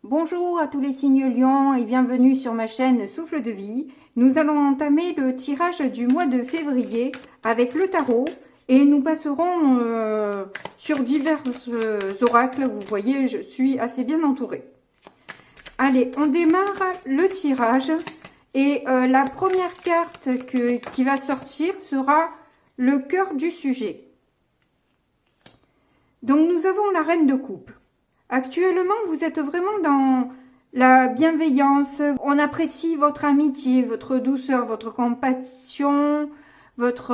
Bonjour à tous les signes Lion et bienvenue sur ma chaîne Souffle de Vie. Nous allons entamer le tirage du mois de février avec le tarot et nous passerons sur divers oracles. Vous voyez, je suis assez bien entourée. Allez, on démarre le tirage et la première carte qui va sortir sera le cœur du sujet. Donc nous avons la reine de coupe. Actuellement, vous êtes vraiment dans la bienveillance. On apprécie votre amitié, votre douceur, votre compassion, votre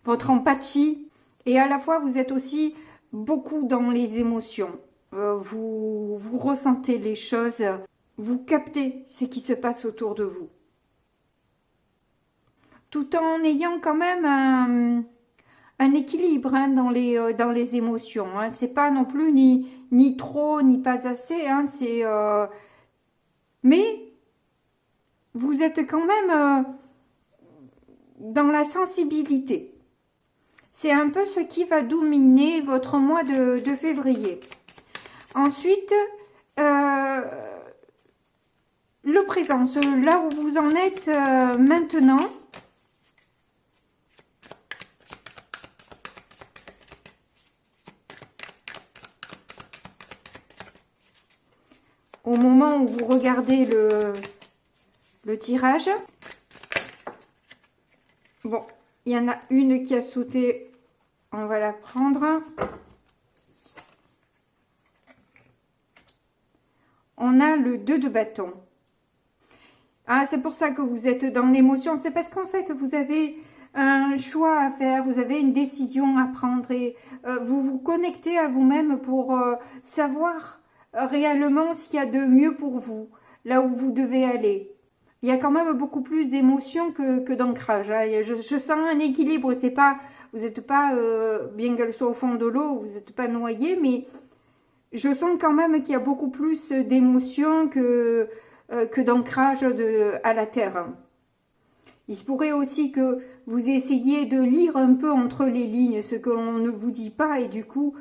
empathie. Et à la fois, vous êtes aussi beaucoup dans les émotions. Vous ressentez les choses, vous captez ce qui se passe autour de vous. Tout en ayant quand même un équilibre dans les émotions. C'est pas non plus ni trop ni pas assez. Mais vous êtes quand même dans la sensibilité. C'est un peu ce qui va dominer votre mois de février. Ensuite, le présent, là où vous en êtes maintenant. Au moment où vous regardez le tirage. Bon, il y en a une qui a sauté. On va la prendre. On a le 2 de bâton. Ah, c'est pour ça que vous êtes dans l'émotion. C'est parce qu'en fait, vous avez un choix à faire. Vous avez une décision à prendre. Et vous vous connectez à vous-même pour savoir réellement ce qu'il y a de mieux pour vous, là où vous devez aller. Il y a quand même beaucoup plus d'émotions que d'ancrage. Je sens un équilibre. C'est pas, vous n'êtes pas, bien qu'elle soit au fond de l'eau, vous n'êtes pas noyé, mais je sens quand même qu'il y a beaucoup plus d'émotions que d'ancrage à la terre. Il se pourrait aussi que vous essayiez de lire un peu entre les lignes ce que l'on ne vous dit pas et du coup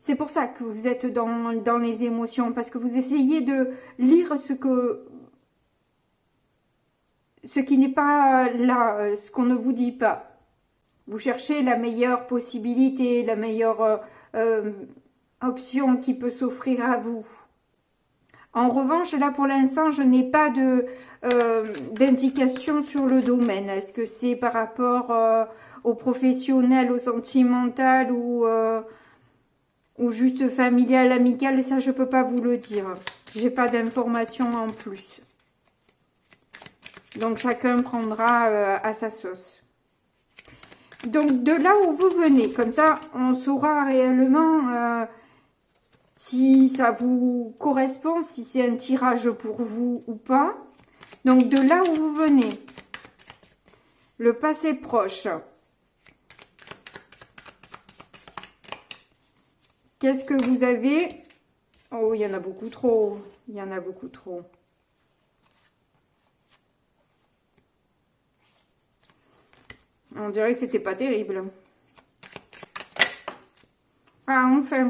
c'est pour ça que vous êtes dans les émotions, parce que vous essayez de lire ce qui n'est pas là, ce qu'on ne vous dit pas. Vous cherchez la meilleure possibilité, la meilleure option qui peut s'offrir à vous. En revanche, là pour l'instant, je n'ai pas d'indication sur le domaine. Est-ce que c'est par rapport au professionnel, au sentimental ou juste familial, amical? Ça, je peux pas vous le dire. J'ai pas d'informations en plus. Donc, chacun prendra à sa sauce. Donc, de là où vous venez, comme ça, on saura réellement si ça vous correspond, si c'est un tirage pour vous ou pas. Donc, de là où vous venez, le passé proche. Qu'est-ce que vous avez? Oh, il y en a beaucoup trop. Il y en a beaucoup trop. On dirait que c'était pas terrible. Ah, enfin.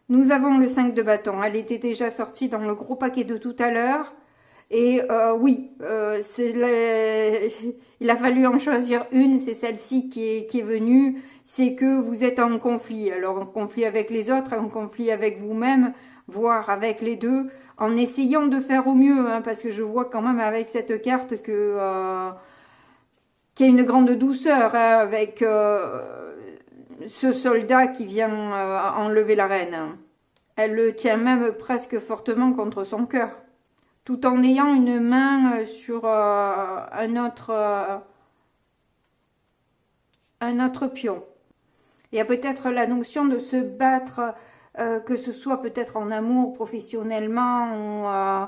Nous avons le 5 de bâton. Elle était déjà sortie dans le gros paquet de tout à l'heure. Et oui, il a fallu en choisir une. C'est celle-ci qui est venue. C'est que vous êtes en conflit. Alors, en conflit avec les autres, en conflit avec vous-même, voire avec les deux, en essayant de faire au mieux. Parce que je vois quand même avec cette carte qu'il y a une grande douceur avec ce soldat qui vient enlever la reine. Elle le tient même presque fortement contre son cœur, tout en ayant une main sur un autre pion. Il y a peut-être la notion de se battre, que ce soit peut-être en amour, professionnellement,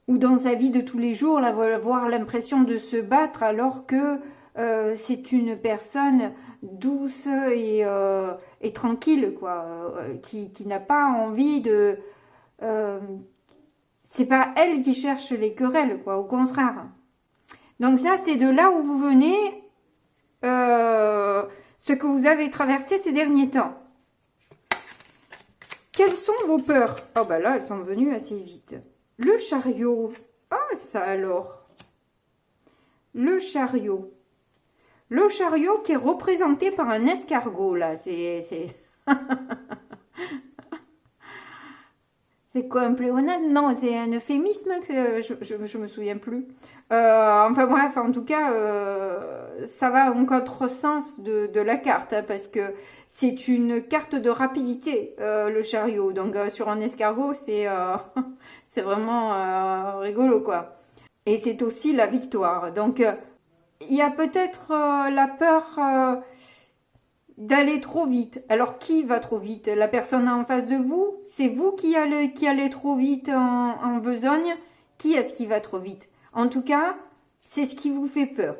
ou dans sa vie de tous les jours, avoir l'impression de se battre alors que c'est une personne douce et tranquille, quoi, qui n'a pas envie de... c'est pas elle qui cherche les querelles, quoi, au contraire. Donc ça, c'est de là où vous venez, ce que vous avez traversé ces derniers temps. Quelles sont vos peurs? Oh bah là, elles sont venues assez vite. Le chariot. Ah, ça alors. Le chariot. Le chariot qui est représenté par un escargot, là. C'est C'est quoi un pléonasme? Non, c'est un euphémisme, je me souviens plus. Enfin bref, en tout cas, ça va en contresens de la carte, hein, parce que c'est une carte de rapidité, le chariot. Donc sur un escargot, c'est vraiment rigolo, quoi. Et c'est aussi la victoire. Donc il y a peut-être la peur d'aller trop vite. Alors, qui va trop vite? La personne en face de vous? C'est vous qui allez trop vite en besogne? Qui est-ce qui va trop vite? En tout cas, c'est ce qui vous fait peur.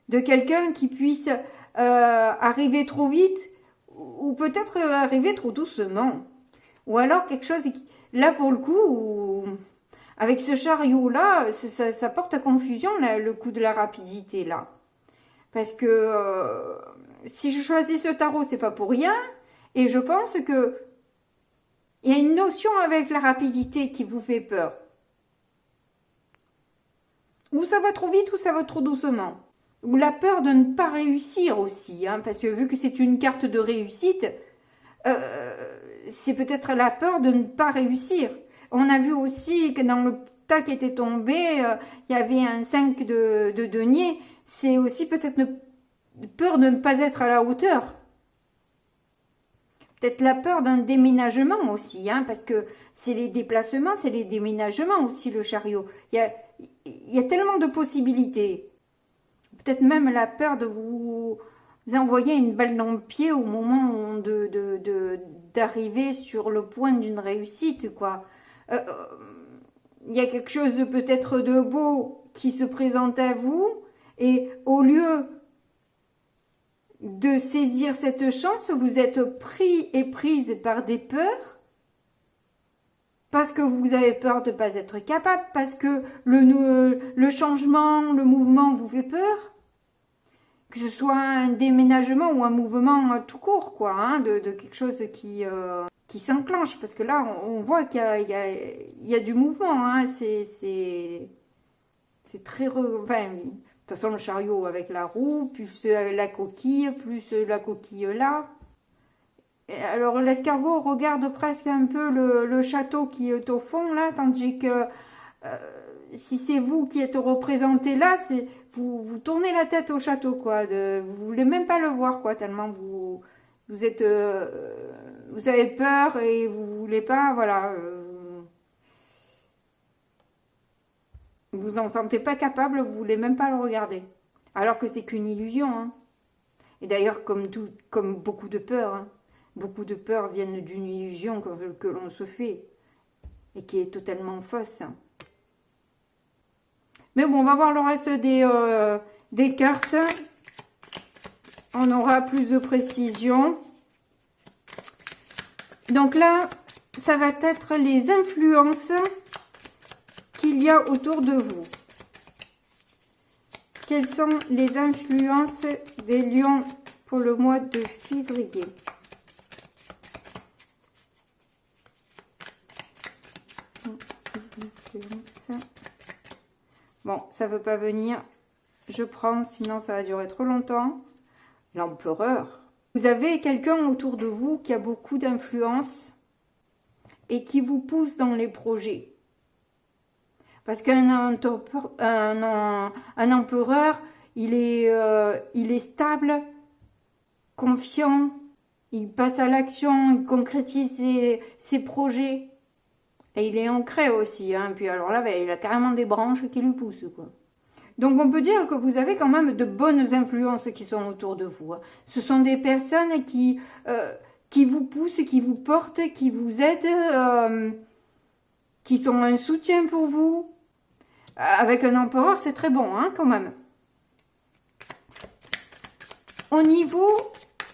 De quelqu'un qui puisse arriver trop vite ou peut-être arriver trop doucement. Ou alors quelque chose qui, là pour le coup, avec ce chariot-là, ça porte à confusion là, le coup de la rapidité là. Parce que si je choisis ce tarot, c'est pas pour rien. Et je pense que il y a une notion avec la rapidité qui vous fait peur. Ou ça va trop vite ou ça va trop doucement. Ou la peur de ne pas réussir aussi. Hein, parce que vu que c'est une carte de réussite, c'est peut-être la peur de ne pas réussir. On a vu aussi que dans le tas qui était tombé, il y avait un 5 de denier. C'est aussi peut-être peur de ne pas être à la hauteur. Peut-être la peur d'un déménagement aussi, hein, parce que c'est les déplacements, c'est les déménagements aussi, le chariot. Il y a tellement de possibilités. Peut-être même la peur de vous envoyer une balle dans le pied au moment d'arriver sur le point d'une réussite, quoi. Il y a quelque chose de peut-être de beau qui se présente à vous, et au lieu de saisir cette chance, vous êtes pris et prise par des peurs, parce que vous avez peur de ne pas être capable, parce que le changement, le mouvement vous fait peur, que ce soit un déménagement ou un mouvement tout court, quoi, hein, de quelque chose qui s'enclenche, parce que là, on voit qu'il y a du mouvement, hein, c'est très... Enfin, de toute façon, le chariot avec la roue, plus la coquille là. Et alors, l'escargot regarde presque un peu le château qui est au fond, là, tandis que si c'est vous qui êtes représenté là, vous tournez la tête au château, quoi. Vous voulez même pas le voir, quoi, tellement vous êtes... vous avez peur et vous voulez pas, voilà... vous en sentez pas capable, vous voulez même pas le regarder. Alors que c'est qu'une illusion. Hein. Et d'ailleurs, comme beaucoup de peurs, hein, beaucoup de peurs viennent d'une illusion que l'on se fait et qui est totalement fausse. Hein. Mais bon, on va voir le reste des cartes. On aura plus de précision. Donc là, ça va être les influences qu'il y a autour de vous. Quelles sont les influences des lions pour le mois de février? Bon, ça ne veut pas venir. Je prends, sinon ça va durer trop longtemps. L'empereur. Vous avez quelqu'un autour de vous qui a beaucoup d'influence et qui vous pousse dans les projets. Parce qu'un empereur, il est stable, confiant, il passe à l'action, il concrétise ses projets. Et il est ancré aussi. Hein. Puis alors là, il a carrément des branches qui lui poussent, quoi. Donc on peut dire que vous avez quand même de bonnes influences qui sont autour de vous. Hein. Ce sont des personnes qui vous poussent, qui vous portent, qui vous aident, qui sont un soutien pour vous. Avec un empereur, c'est très bon, hein, quand même. Au niveau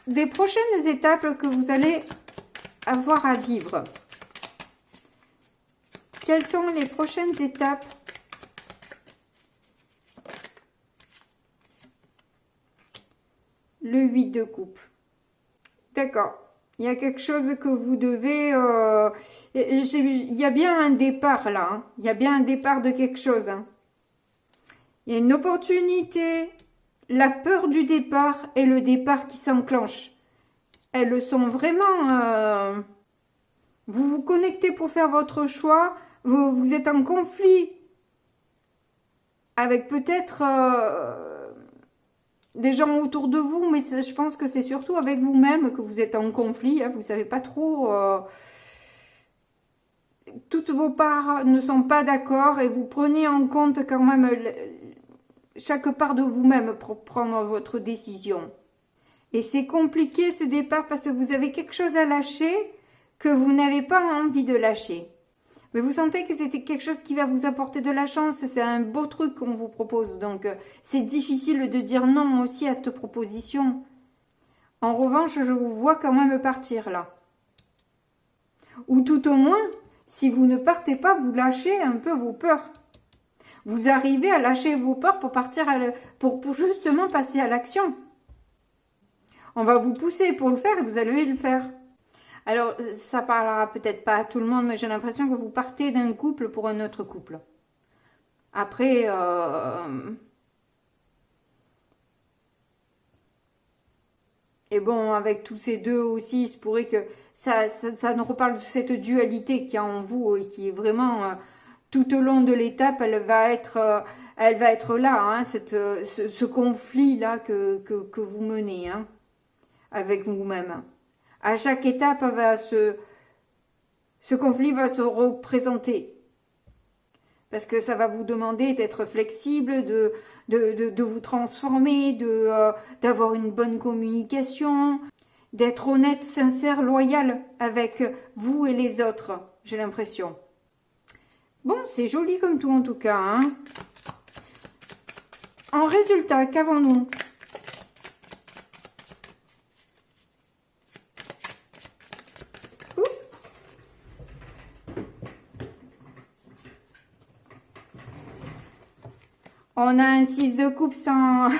des prochaines étapes que vous allez avoir à vivre, quelles sont les prochaines étapes? Le 8 de coupe. D'accord. Il y a quelque chose que vous devez... il y a bien un départ là. Hein. Il y a bien un départ de quelque chose. Hein. Il y a une opportunité, la peur du départ et le départ qui s'enclenche. Elles le sont vraiment... vous vous connectez pour faire votre choix. Vous êtes en conflit avec peut-être des gens autour de vous, mais je pense que c'est surtout avec vous-même que vous êtes en conflit. Hein, vous ne savez pas trop... toutes vos parts ne sont pas d'accord et vous prenez en compte quand même chaque part de vous-même pour prendre votre décision. Et c'est compliqué ce départ parce que vous avez quelque chose à lâcher que vous n'avez pas envie de lâcher. Mais vous sentez que c'était quelque chose qui va vous apporter de la chance. C'est un beau truc qu'on vous propose. Donc, c'est difficile de dire non aussi à cette proposition. En revanche, je vous vois quand même partir là. Ou tout au moins, si vous ne partez pas, vous lâchez un peu vos peurs. Vous arrivez à lâcher vos peurs pour partir pour justement passer à l'action. On va vous pousser pour le faire et vous allez le faire. Alors, ça parlera peut-être pas à tout le monde, mais j'ai l'impression que vous partez d'un couple pour un autre couple. Après, et bon, avec tous ces deux aussi, il se pourrait que ça nous reparle de cette dualité qu'il y a en vous et qui est vraiment, tout au long de l'étape, elle va être là, hein, ce conflit-là que vous menez, hein, avec vous-même. À chaque étape, ce conflit va se représenter. Parce que ça va vous demander d'être flexible, de vous transformer, d'avoir une bonne communication, d'être honnête, sincère, loyal avec vous et les autres, j'ai l'impression. Bon, c'est joli comme tout en tout cas. Hein. En résultat, qu'avons-nous ? On a un 6 de coupe sans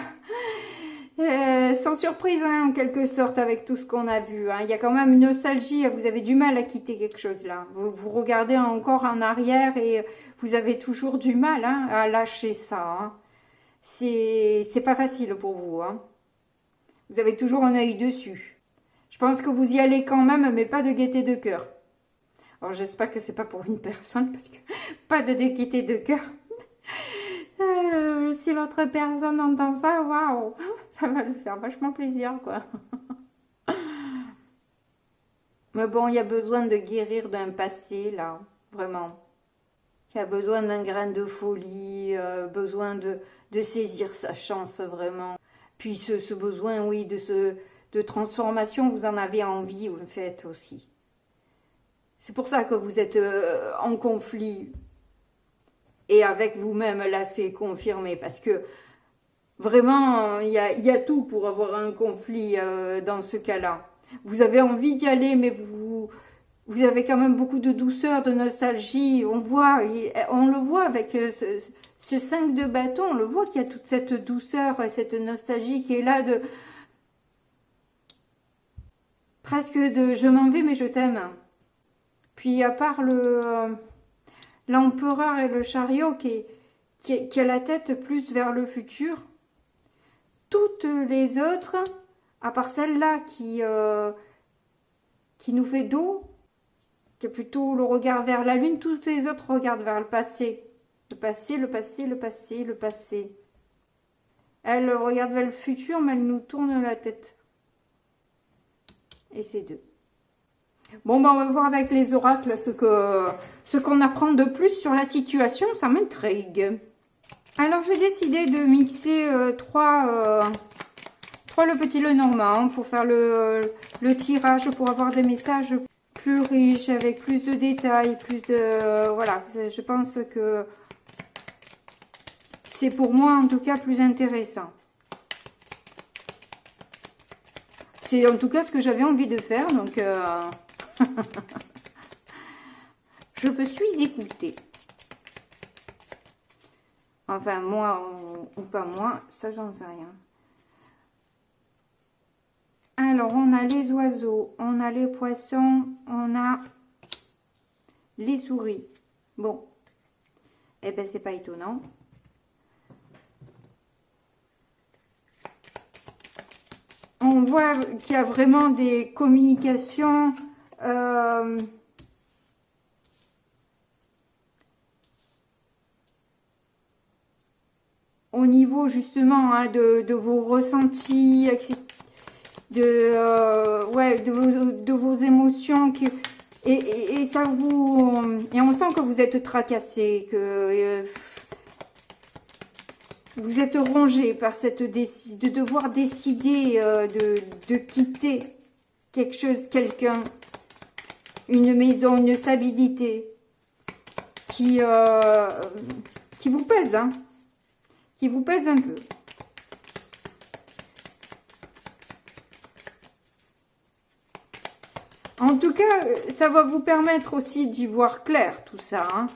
surprise, hein, en quelque sorte, avec tout ce qu'on a vu. Hein. Il y a quand même une nostalgie, vous avez du mal à quitter quelque chose là. Vous regardez encore en arrière et vous avez toujours du mal, hein, à lâcher ça. Hein. C'est pas facile pour vous. Hein. Vous avez toujours un œil dessus. Je pense que vous y allez quand même, mais pas de gaieté de cœur. Alors j'espère que c'est pas pour une personne, parce que pas de gaieté de cœur. Si l'autre personne entend ça, waouh, ça va lui faire vachement plaisir, quoi. Mais bon, il y a besoin de guérir d'un passé, là, vraiment. Il y a besoin d'un grain de folie, besoin de saisir sa chance, vraiment. Puis ce besoin, oui, de transformation, vous en avez envie, vous le faites aussi. C'est pour ça que vous êtes en conflit. Et avec vous-même, là, c'est confirmé. Parce que vraiment, il y a tout pour avoir un conflit dans ce cas-là. Vous avez envie d'y aller, mais vous avez quand même beaucoup de douceur, de nostalgie. On le voit avec ce 5 de bâton. On le voit qu'il y a toute cette douceur, cette nostalgie qui est là presque de je m'en vais, mais je t'aime. Puis à part l'empereur et le chariot qui a la tête plus vers le futur. Toutes les autres, à part celle-là qui nous fait dos, qui a plutôt le regard vers la lune, toutes les autres regardent vers le passé. Le passé, le passé, le passé, le passé. Elle regarde vers le futur, mais elle nous tourne la tête. Et c'est deux. Bon, ben on va voir avec les oracles ce qu'on apprend de plus sur la situation. Ça m'intrigue. Alors, j'ai décidé de mixer trois le petit le normand pour faire le tirage, pour avoir des messages plus riches, avec plus de détails, plus de... voilà, je pense que c'est pour moi, en tout cas, plus intéressant. C'est en tout cas ce que j'avais envie de faire, donc... je me suis écoutée. Enfin, moi ou pas moi, ça j'en sais rien. Alors, on a les oiseaux, on a les poissons, on a les souris. Bon, eh ben, c'est pas étonnant. On voit qu'il y a vraiment des communications au niveau justement hein, de vos ressentis, de vos émotions et ça vous et on sent que vous êtes tracassé, que vous êtes rongé par cette de devoir décider de quitter quelque chose, quelqu'un, une maison, une stabilité qui vous pèse, hein, qui vous pèse un peu. En tout cas, ça va vous permettre aussi d'y voir clair, tout ça. Hein.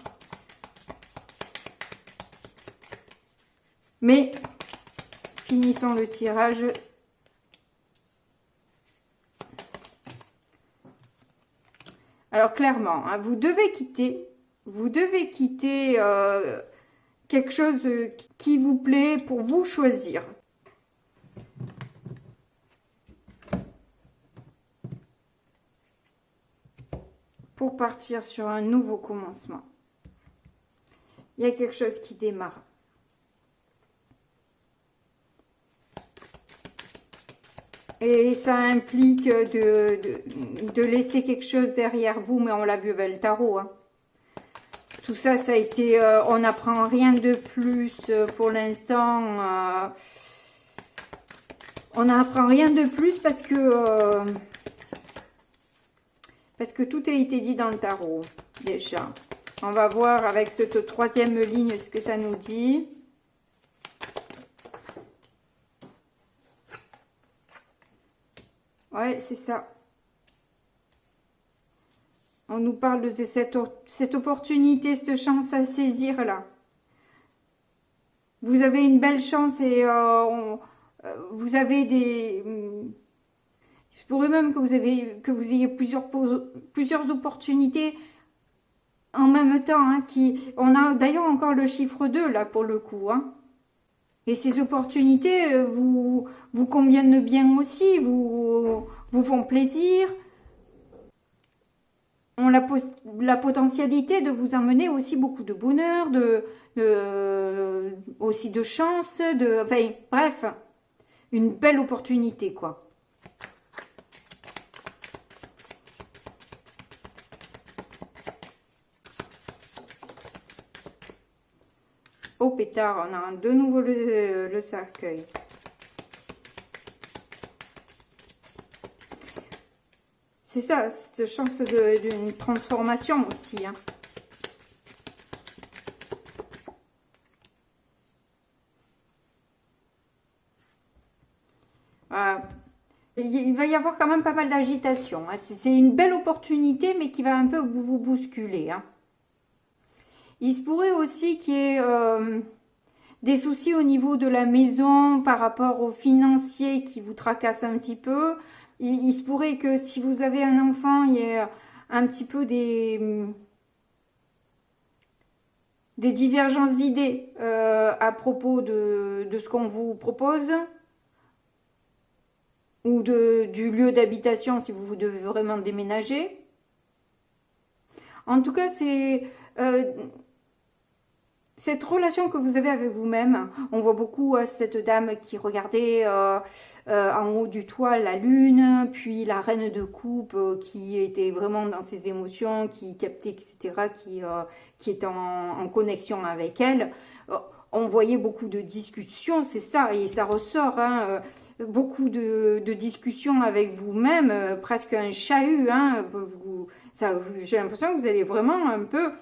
Mais, finissons le tirage. Alors, clairement, hein, vous devez quitter quelque chose qui vous plaît pour vous choisir. Pour partir sur un nouveau commencement. Il y a quelque chose qui démarre. Et ça implique de laisser quelque chose derrière vous, mais on l'a vu avec le tarot. Hein. Tout ça, ça a été... on n'apprend rien de plus pour l'instant. On n'apprend rien de plus parce que tout a été dit dans le tarot, déjà. On va voir avec cette troisième ligne ce que ça nous dit. Ouais, c'est ça. On nous parle de cette opportunité, cette chance à saisir là. Vous avez une belle chance et vous avez des... Je pourrais même que vous ayez plusieurs opportunités en même temps. Hein, on a d'ailleurs encore le chiffre 2 là pour le coup. Hein. Et ces opportunités vous conviennent bien aussi, vous font plaisir. Ont la potentialité de vous amener aussi beaucoup de bonheur, aussi de chance, enfin, bref, une belle opportunité quoi. Au pétard, on a de nouveau le cercueil. C'est ça, cette chance d'une transformation aussi. Hein. Il va y avoir quand même pas mal d'agitation. Hein. C'est une belle opportunité, mais qui va un peu vous bousculer. Hein. Il se pourrait aussi qu'il y ait des soucis au niveau de la maison par rapport aux financiers qui vous tracassent un petit peu. Il se pourrait que si vous avez un enfant, il y ait un petit peu des divergences d'idées à propos de ce qu'on vous propose ou du lieu d'habitation si vous devez vraiment déménager. En tout cas, c'est... cette relation que vous avez avec vous-même, on voit beaucoup cette dame qui regardait en haut du toit la lune, puis la reine de coupe qui était vraiment dans ses émotions, qui captait, etc., qui était en connexion avec elle. On voyait beaucoup de discussions, c'est ça, et ça ressort, hein, beaucoup de discussions avec vous-même, presque un chahut. Hein, j'ai l'impression que vous allez vraiment un peu...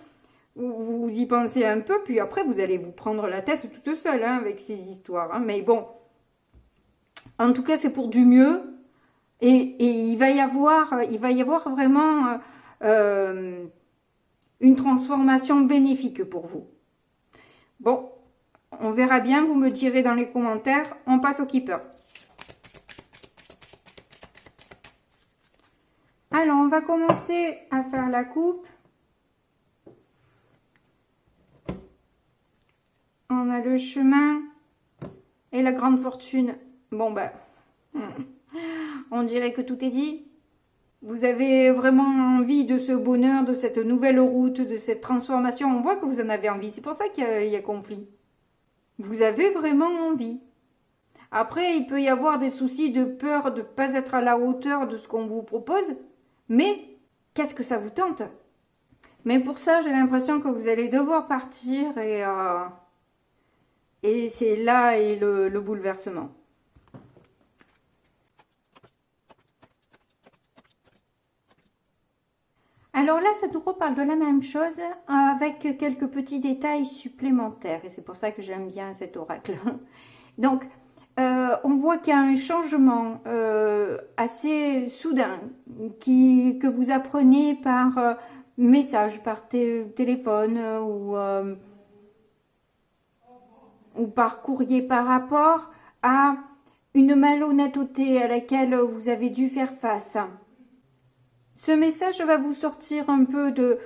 Vous y pensez un peu, puis après, vous allez vous prendre la tête toute seule hein, avec ces histoires. Hein. Mais bon, en tout cas, c'est pour du mieux. Et il va y avoir vraiment une transformation bénéfique pour vous. Bon, on verra bien. Vous me direz dans les commentaires. On passe au keeper. Alors, on va commencer à faire la coupe. On a le chemin et la grande fortune. Bon, ben, on dirait que tout est dit. Vous avez vraiment envie de ce bonheur, de cette nouvelle route, de cette transformation. On voit que vous en avez envie. C'est pour ça qu'il y a conflit. Vous avez vraiment envie. Après, il peut y avoir des soucis de peur de ne pas être à la hauteur de ce qu'on vous propose. Mais, qu'est-ce que ça vous tente? Mais pour ça, j'ai l'impression que vous allez devoir partir et c'est là est le bouleversement. Alors là, ça nous reparle de la même chose avec quelques petits détails supplémentaires. Et c'est pour ça que j'aime bien cet oracle. Donc, on voit qu'il y a un changement assez soudain que vous apprenez par message, par téléphone ou par courrier par rapport à une malhonnêteté à laquelle vous avez dû faire face. Ce message va vous sortir un peu de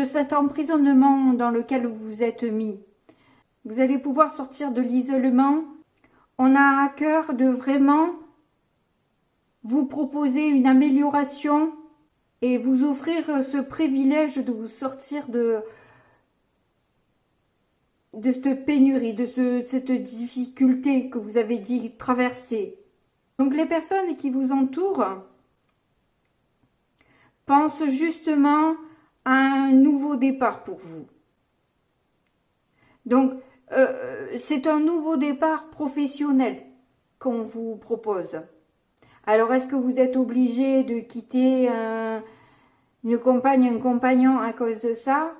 cet emprisonnement dans lequel vous vous êtes mis. Vous allez pouvoir sortir de l'isolement. On a à cœur de vraiment vous proposer une amélioration et vous offrir ce privilège de vous sortir de cette pénurie, de cette difficulté que vous avez dit traverser. Donc les personnes qui vous entourent pensent justement à un nouveau départ pour vous. Donc c'est un nouveau départ professionnel qu'on vous propose. Alors est-ce que vous êtes obligé de quitter une compagne, un compagnon à cause de ça?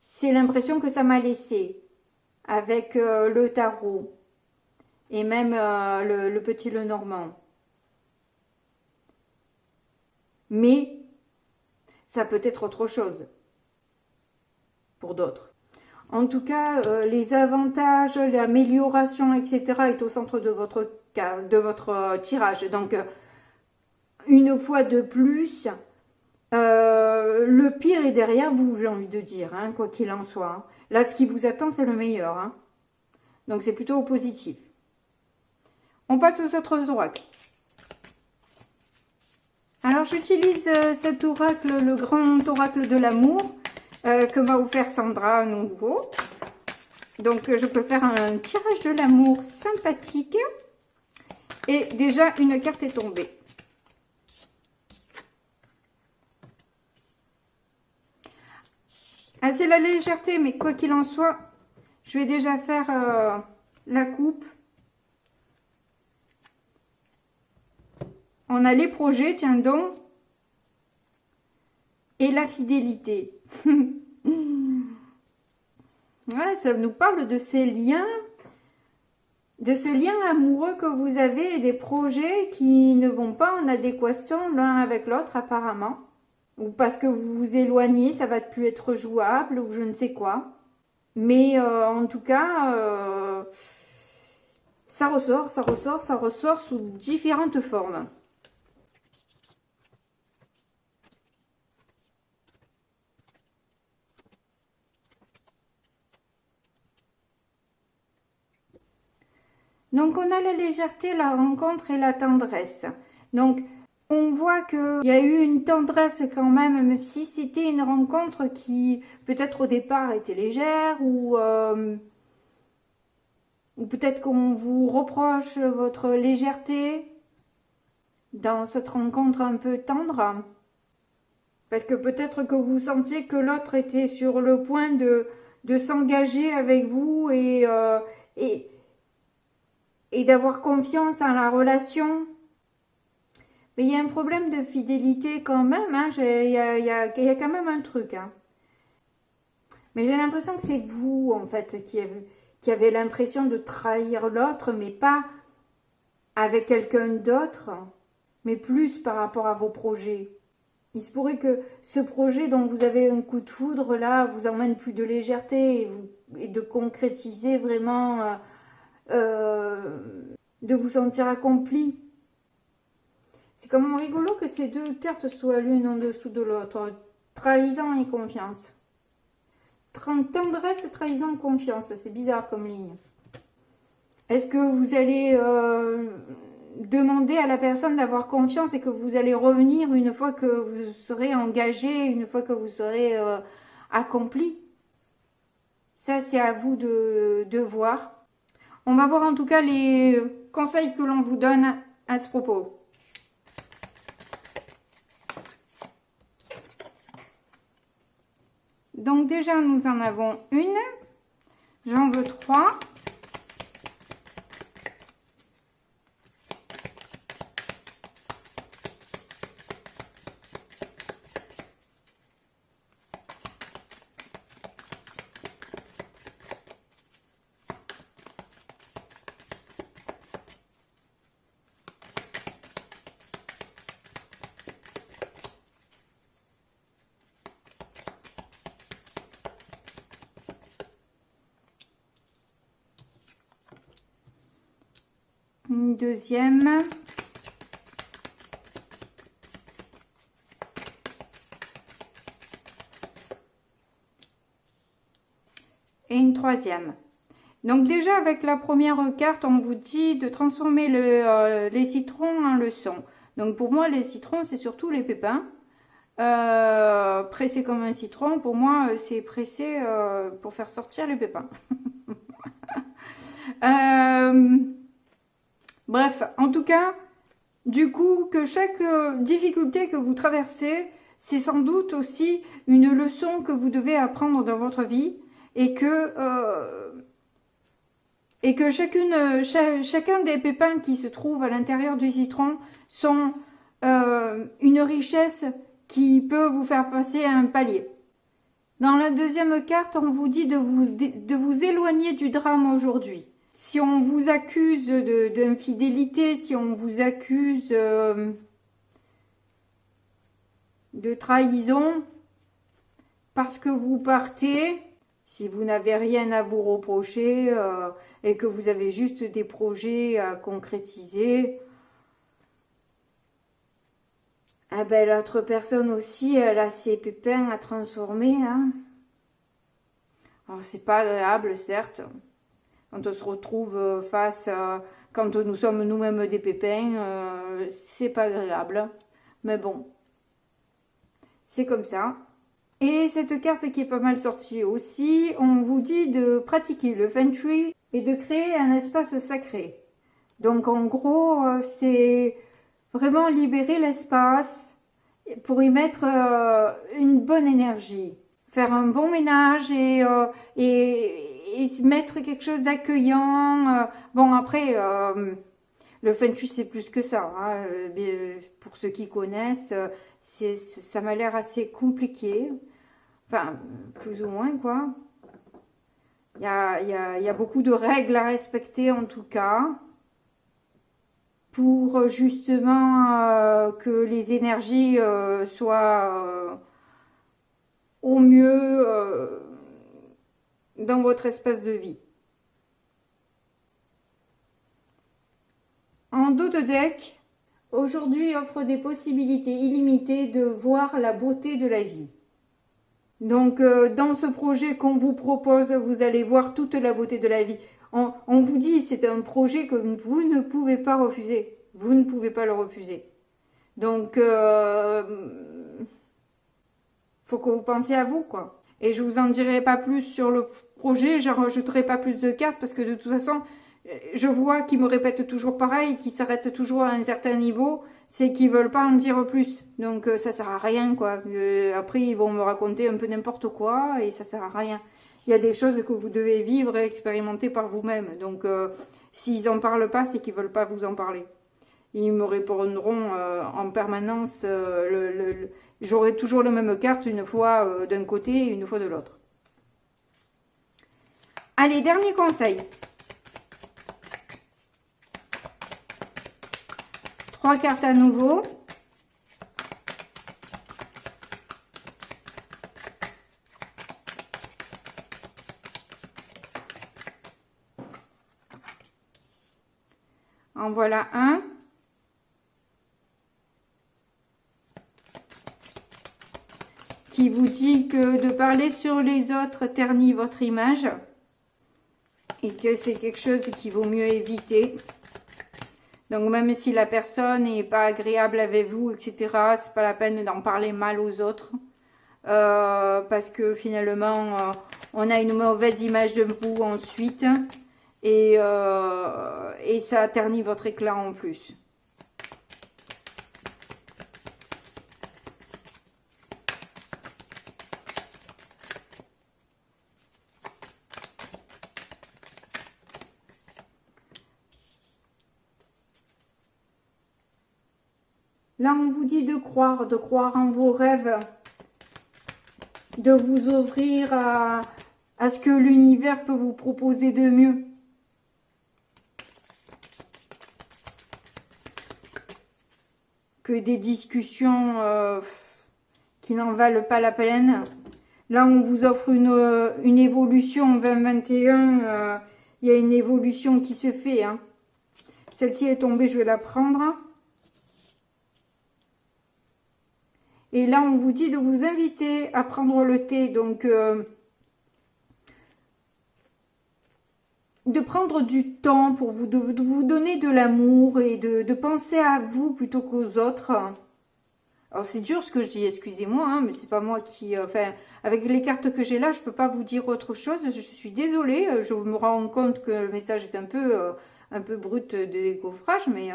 C'est l'impression que ça m'a laissé avec le tarot et même le petit Lenormand. Mais ça peut être autre chose pour d'autres. En tout cas, les avantages, l'amélioration, etc. est au centre de votre tirage. Donc, une fois de plus, le pire est derrière vous, j'ai envie de dire, hein, quoi qu'il en soit. Hein. Là, ce qui vous attend, c'est le meilleur. Hein. Donc, c'est plutôt positif. On passe aux autres oracles. Alors, j'utilise cet oracle, le grand oracle de l'amour, que va vous faire Sandra à nouveau. Donc, je peux faire un tirage de l'amour sympathique. Et déjà, une carte est tombée. Ah, c'est la légèreté, mais quoi qu'il en soit, je vais déjà faire la coupe. On a les projets, tiens donc, et la fidélité. Ouais, ça nous parle de ces liens, de ce lien amoureux que vous avez et des projets qui ne vont pas en adéquation l'un avec l'autre apparemment. Ou parce que vous vous éloignez, ça va plus être jouable ou je ne sais quoi. Mais en tout cas, ça ressort sous différentes formes. Donc, on a la légèreté, la rencontre et la tendresse. Donc, on voit qu'il y a eu une tendresse quand même si c'était une rencontre qui, peut-être au départ, était légère ou peut-être qu'on vous reproche votre légèreté dans cette rencontre un peu tendre. Parce que peut-être que vous sentiez que l'autre était sur le point de s'engager avec vous et d'avoir confiance en la relation. Mais il y a un problème de fidélité quand même, hein. Il y a quand même un truc. Hein. Mais j'ai l'impression que c'est vous, en fait, qui avez l'impression de trahir l'autre, mais pas avec quelqu'un d'autre, mais plus par rapport à vos projets. Il se pourrait que ce projet dont vous avez un coup de foudre, là, vous emmène plus de légèreté et de concrétiser vraiment... de vous sentir accompli. C'est quand même rigolo que ces deux cartes soient l'une en dessous de l'autre. Trahison et confiance. Tendresse, trahison, confiance. C'est bizarre comme ligne. Est-ce que vous allez demander à la personne d'avoir confiance et que vous allez revenir une fois que vous serez engagé, une fois que vous serez accompli? Ça, c'est à vous de voir. On va voir en tout cas les conseils que l'on vous donne à ce propos. Donc déjà, nous en avons une. J'en veux 3. Une deuxième. Et une troisième. Donc déjà avec la première carte, on vous dit de transformer les citrons en leçons. Donc pour moi, les citrons, c'est surtout les pépins. Pressé comme un citron, pour moi, c'est pressé pour faire sortir les pépins. Bref, en tout cas, du coup, que chaque difficulté que vous traversez, c'est sans doute aussi une leçon que vous devez apprendre dans votre vie et que chacun des pépins qui se trouvent à l'intérieur du citron sont une richesse qui peut vous faire passer à un palier. Dans la deuxième carte, on vous dit de vous éloigner du drame aujourd'hui. Si on vous accuse d'infidélité, si on vous accuse de trahison, parce que vous partez, si vous n'avez rien à vous reprocher et que vous avez juste des projets à concrétiser, ah ben l'autre personne aussi, elle a ses pépins à transformer. Hein. Alors c'est pas agréable, certes. Quand on se retrouve face à... Quand nous sommes nous-mêmes des pépins, c'est pas agréable. Mais bon, c'est comme ça. Et cette carte qui est pas mal sortie aussi, on vous dit de pratiquer le Feng Shui et de créer un espace sacré. Donc en gros, c'est vraiment libérer l'espace pour y mettre une bonne énergie. Faire un bon ménage et mettre quelque chose d'accueillant. Bon, après, le Feng Shui, c'est plus que ça. Hein. Pour ceux qui connaissent, ça m'a l'air assez compliqué. Enfin, plus ou moins, quoi. Il y a beaucoup de règles à respecter, en tout cas, pour justement que les énergies soient au mieux dans votre espace de vie. En dos de deck, aujourd'hui offre des possibilités illimitées de voir la beauté de la vie. Donc dans ce projet qu'on vous propose, vous allez voir toute la beauté de la vie. On vous dit c'est un projet que vous ne pouvez pas refuser. Vous ne pouvez pas le refuser. Donc faut que vous pensiez à vous, quoi. Et je vous en dirai pas plus sur le projet, j'en rajouterai pas plus de cartes parce que de toute façon, je vois qu'ils me répètent toujours pareil, qu'ils s'arrêtent toujours à un certain niveau, c'est qu'ils veulent pas en dire plus. Donc ça sert à rien, quoi. Après, ils vont me raconter un peu n'importe quoi et ça sert à rien. Il y a des choses que vous devez vivre et expérimenter par vous-même. Donc s'ils en parlent pas, c'est qu'ils veulent pas vous en parler. Ils me répondront en permanence, j'aurai toujours la même carte, une fois d'un côté et une fois de l'autre. Allez, dernier conseil. 3 cartes à nouveau. En voilà un. qui vous dit que de parler sur les autres ternit votre image et que c'est quelque chose qu'il vaut mieux éviter. Donc même si la personne n'est pas agréable avec vous, etc., c'est pas la peine d'en parler mal aux autres. Parce que finalement, on a une mauvaise image de vous ensuite. Et ça ternit votre éclat en plus. Là, on vous dit de croire en vos rêves, de vous ouvrir à ce que l'univers peut vous proposer de mieux. Que des discussions qui n'en valent pas la peine. Là, on vous offre une évolution en 2021. Il y a une évolution qui se fait. Hein. Celle-ci est tombée, je vais la prendre. Et là, on vous dit de vous inviter à prendre le thé. Donc, de prendre du temps pour de vous donner de l'amour et de penser à vous plutôt qu'aux autres. Alors, c'est dur ce que je dis, excusez-moi, hein, mais c'est pas moi qui... Enfin, avec les cartes que j'ai là, je peux pas vous dire autre chose. Je suis désolée, je me rends compte que le message est un peu brut de décoffrage, mais...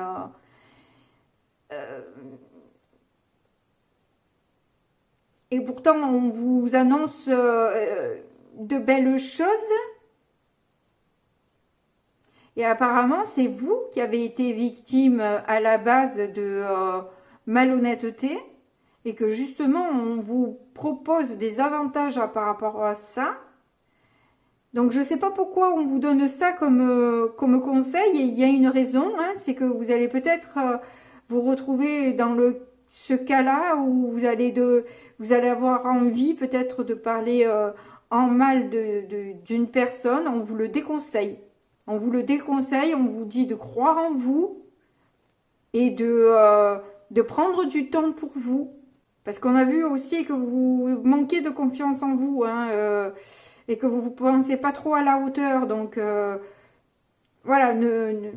Et pourtant, on vous annonce de belles choses. Et apparemment, c'est vous qui avez été victime à la base de malhonnêteté. Et que justement, on vous propose des avantages par rapport à ça. Donc, je ne sais pas pourquoi on vous donne ça comme conseil. Et il y a une raison, hein, c'est que vous allez peut-être vous retrouver dans ce cas-là où vous allez avoir envie peut-être de parler en mal d'une personne. On vous le déconseille. On vous le déconseille, on vous dit de croire en vous et de prendre du temps pour vous. Parce qu'on a vu aussi que vous manquez de confiance en vous, hein, et que vous ne pensez pas trop à la hauteur. Donc, voilà, ne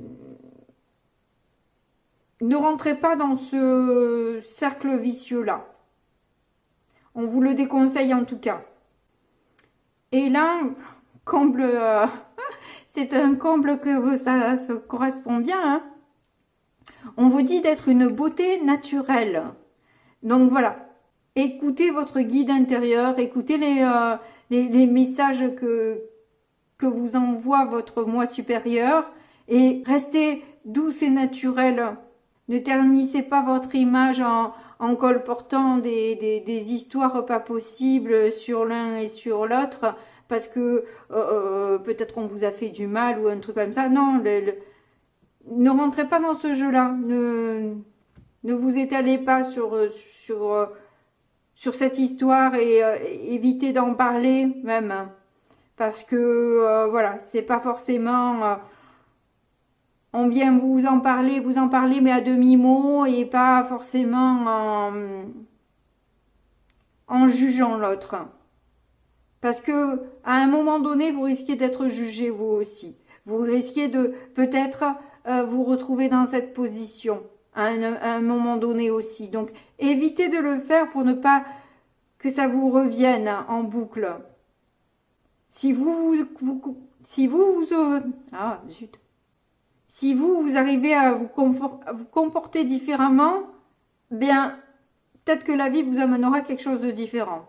rentrez pas dans ce cercle vicieux-là. On vous le déconseille en tout cas. Et là, comble, c'est un comble que ça se correspond bien. Hein. On vous dit d'être une beauté naturelle. Donc voilà, écoutez votre guide intérieur, écoutez les messages que vous envoie votre moi supérieur et restez douce et naturelle. Ne ternissez pas votre image en colportant des histoires pas possibles sur l'un et sur l'autre parce que peut-être on vous a fait du mal ou un truc comme ça. Non, ne rentrez pas dans ce jeu-là. Ne vous étalez pas sur cette histoire et évitez d'en parler même. Parce que, voilà, c'est pas forcément... on vient vous en parler, mais à demi-mot et pas forcément en jugeant l'autre. Parce que à un moment donné, vous risquez d'être jugé vous aussi. Vous risquez de peut-être vous retrouver dans cette position à un moment donné aussi. Donc, évitez de le faire pour ne pas que ça vous revienne en boucle. Si vous arrivez à vous comporter différemment, bien, peut-être que la vie vous amènera quelque chose de différent.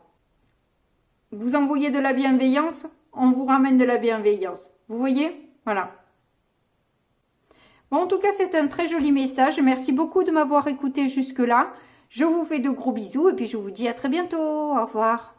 Vous envoyez de la bienveillance, on vous ramène de la bienveillance. Vous voyez? Voilà. Bon, en tout cas, c'est un très joli message. Merci beaucoup de m'avoir écouté jusque-là. Je vous fais de gros bisous et puis je vous dis à très bientôt. Au revoir.